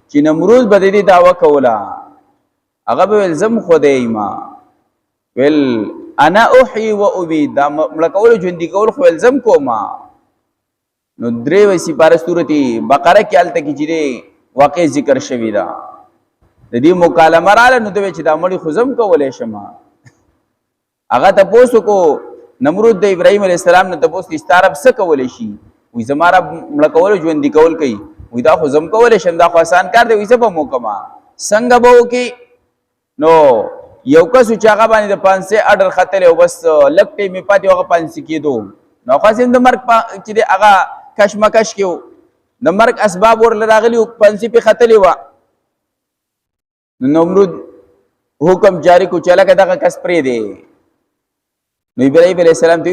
چې نمرود به د دې دعوه کوله هغه به ویل زم خدای ما ویل انا احیي و امید دا مړه کول ژوندي کول خو ویل زم کوما نو درې وسی پاره سورتي بقره کې الته کې چې واقع ذکر شوی دا د دې مکالمه رااله نو دوی چې دا مړي خزم کولې شمه هغه ته پوسو کو نمرود د ابراهيم عليه السلام نه ته پوسو استعرب څه کولې شي وې زماره مړه کول ژوندي کول کوي وې دا خزم کولې شم دا خو آسان کار دی وې څه په موکما څنګه به وکي نو یو کس چې هغه باندې د 500 اډر خطلې او بس لکټې می پاتې هغه 500 کېدو نو خاصم د مرګ چې هغه کشمکش کېو د مرګ اسباب ور لراغلی 500 په خطلې و نمرود حکم جاری کو چلا که دغه کس پرې دی نو ابراهيم عليه السلام ته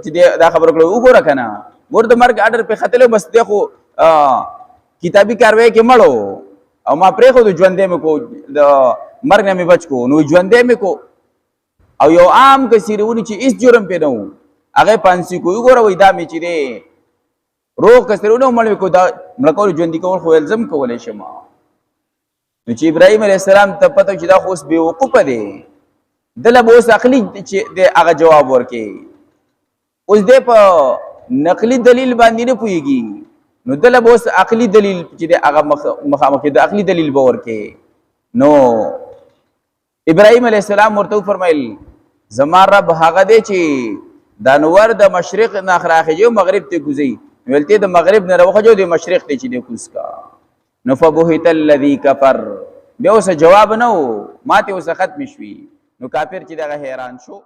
چې دا خبر کړو وګوره کنه ور د مرګ اډر په خطلې بس دغه کتابي کاروي کې مړو او ما پرې خو د ژوندې مې کو د مرګ نه مې بچ کو نو ژوندې مې کو او یو عام کثیرونی چې اس جرم په نو هغه 500 کو وګوره وې دا مې چې دی روغ کثیرونو مړ کو دا مړ کول ژوندې کول خو الزم کولې شمه نو چې ابراهيم عليه السلام ته پته چې دا خو اوس بیوقوف دی دله به اوس عقلي چې د هغه جواب ورکړي اوس دی په نقلي دلیل باندې نه پوهېږي نو دله به اوس عقلي دلیل چې د هغه مخامخ د عقلي دلیل به ورکړي نو ابراهيم عليه السلام ورته فرمایل زما رب هغه دی چې د انور د مشرق نه راخېږي مغرب ته کوزي ولته د مغرب نه راوخېږي د مشرق ته چې دی کوز کا نو فبهت الذي كفر بیا اوس جواب نه ماته اوس ختم شوي نو کافر چې دغه حیران شو